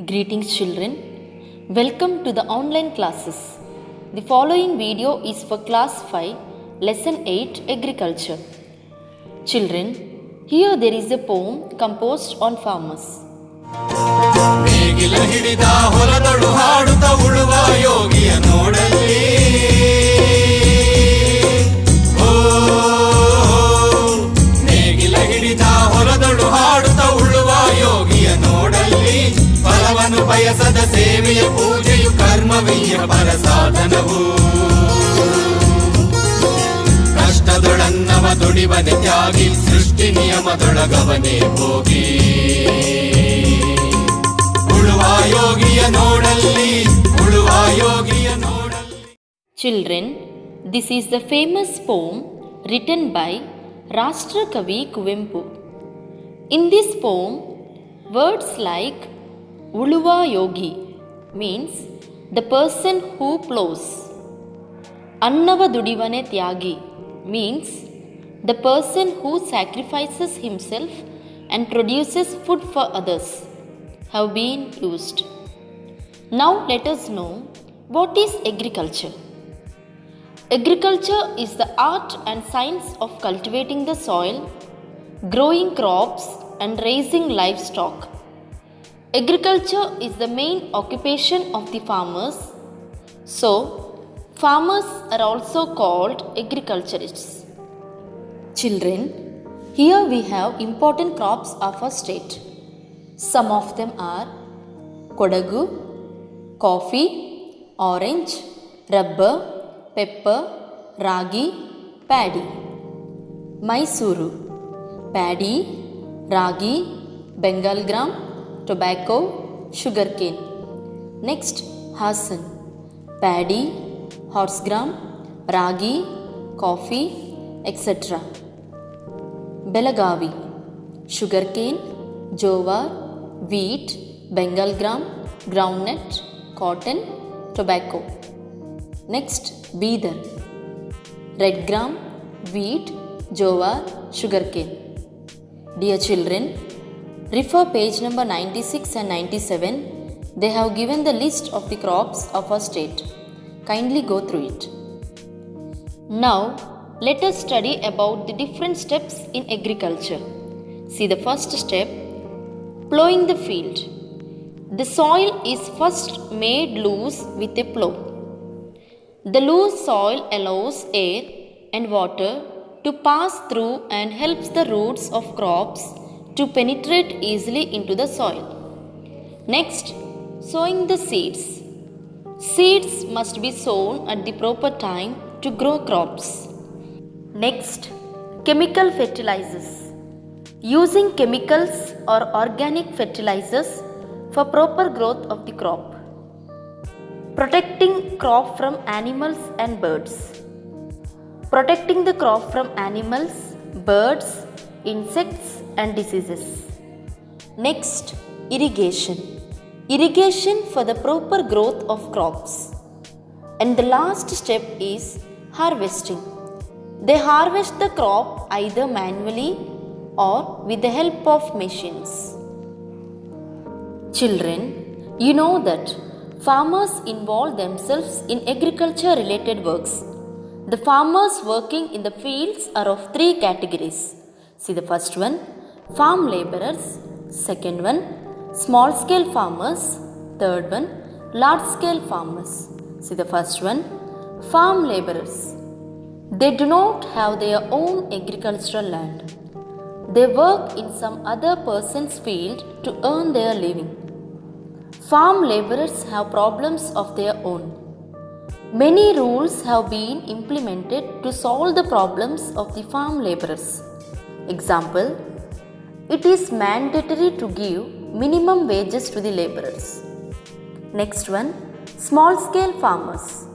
Greetings children, welcome to the online classes. The following video is for class 5, lesson 8 agriculture. Children, here there is a poem composed on farmers. ನೇಗಿಲ ಹಿಡಿದ ಹೊಲದಳು ಹಾಡುತ್ತ ಉಳುವ ಯೋಗಿಯ ನೋಡಲ್ಲಿ ಓ ನೇಗಿಲ ಹಿಡಿದ ಹೊಲದಳು ಹಾಡುತ್ತ ಉಳುವ ಯೋಗಿಯ ನೋಡಲ್ಲಿ ಫಲವನ್ನು ಬಯಸದ ಸೇವೆಯ ಪೂಜೆಯು ಕರ್ಮವೀಯ ಪರ ಸಾಧನವು ಕಷ್ಟದೊಳನ್ನವ ದುಡಿವನೆ ತ್ಯಾಗಿ ಸೃಷ್ಟಿ ನಿಯಮದೊಳಗವನೇ ಹೋಗಿ Children, this is the famous poem written by Rashtrakavi Kuvempu. In this poem, words like Uluva Yogi means the person who plows. Annava Dudivane Tyagi means the person who sacrifices himself and produces food for others have been used. Now let us know what is agriculture. Agriculture is the art and science of cultivating the soil, growing crops and raising livestock. Agriculture is the main occupation of the farmers. So, farmers are also called agriculturists. Children, here we have important crops of our state. Some of them are Kodagu, coffee, orange, rubber, pepper, ragi, paddy. Mysuru, paddy, ragi, Bengal gram, tobacco, sugarcane. Next, Hassan, paddy, horse gram, ragi, coffee, etc. Belagavi, sugarcane, jowar, wheat, Bengal gram, groundnut, cotton, tobacco. Next, Bidar, red gram, wheat, jowar, sugarcane. Dear children, refer page number 96 and 97. They have given the list of the crops of our state. Kindly go through it. Now, let us study about the different steps in agriculture. See the first step, plowing the field. The soil is first made loose with a plow. The loose soil allows air and water to pass through and helps the roots of crops to penetrate easily into the soil. Next, sowing the seeds. Seeds must be sown at the proper time to grow crops. Next, chemical fertilizers. Using chemicals or organic fertilizers for proper growth of the crop. Protecting crop from animals and birds. Protecting the crop from animals, birds, insects and diseases. Next, irrigation. Irrigation for the proper growth of crops. And the last step is harvesting. They harvest the crop either manually or with the help of machines. Children, you know that farmers involve themselves in agriculture related works. The farmers working in the fields are of three categories. See the first one, farm laborers. Second one, small scale farmers. Third one, large scale farmers. See the first one, farm laborers. They do not have their own agricultural land. They work in some other person's field to earn their living. Farm laborers have problems of their own. Many rules have been implemented to solve the problems of the farm laborers. Example, it is mandatory to give minimum wages to the laborers. Next one, small scale farmers.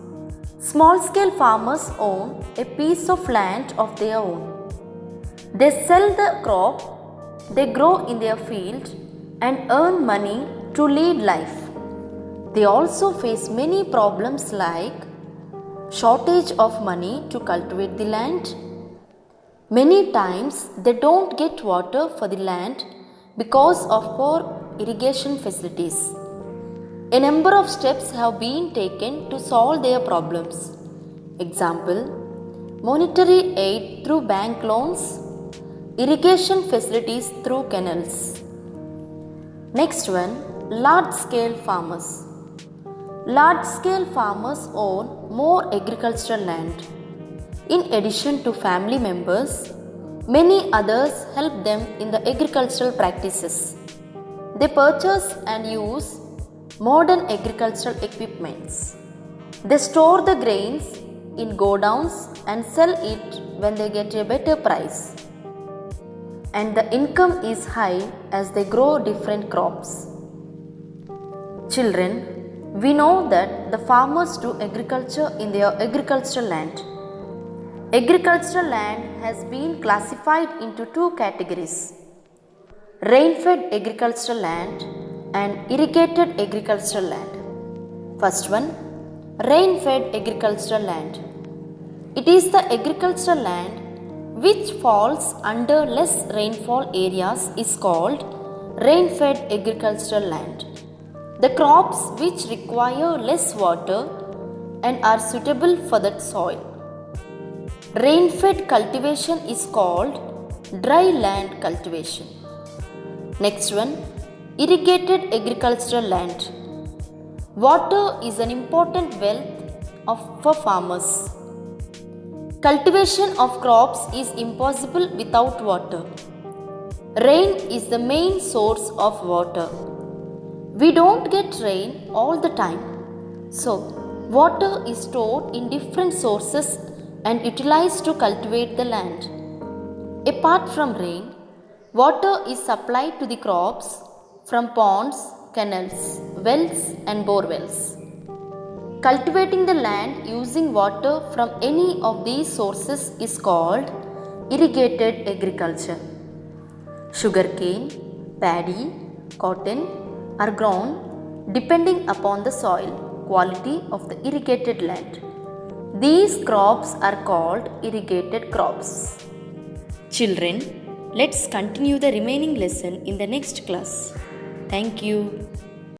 Small scale farmers own a piece of land of their own. They sell the crop they grow in their field and earn money to lead life. They also face many problems like shortage of money to cultivate the land. Many times they don't get water for the land because of poor irrigation facilities. A number of steps have been taken to solve their problems. Example, monetary aid through bank loans, irrigation facilities through canals. Next one, large scale farmers. Large scale farmers own more agricultural land. In addition to family members, many others help them in the agricultural practices. They purchase and use modern agricultural equipments. They store the grains in godowns and sell it when they get a better price. And the income is high as they grow different crops. Children, we know that the farmers do agriculture in their agricultural land. Agricultural land has been classified into two categories: rain-fed agricultural land and irrigated agricultural land. First one, rain-fed agricultural land. It is the agricultural land which falls under less rainfall areas is called rain-fed agricultural land. The crops which require less water and are suitable for that soil. Rain-fed cultivation is called dry land cultivation. Next one, irrigated agricultural land. Water is an important wealth for farmers. Cultivation of crops is impossible without water. Rain is the main source of water. We don't get rain all the time. So, water is stored in different sources and utilized to cultivate the land. Apart from rain, water is supplied to the crops from ponds, canals, wells and bore wells. Cultivating the land using water from any of these sources is called irrigated agriculture. Sugarcane, paddy, cotton are grown depending upon the soil quality of the irrigated land. These crops are called irrigated crops. Children, let's continue the remaining lesson in the next class. Thank you.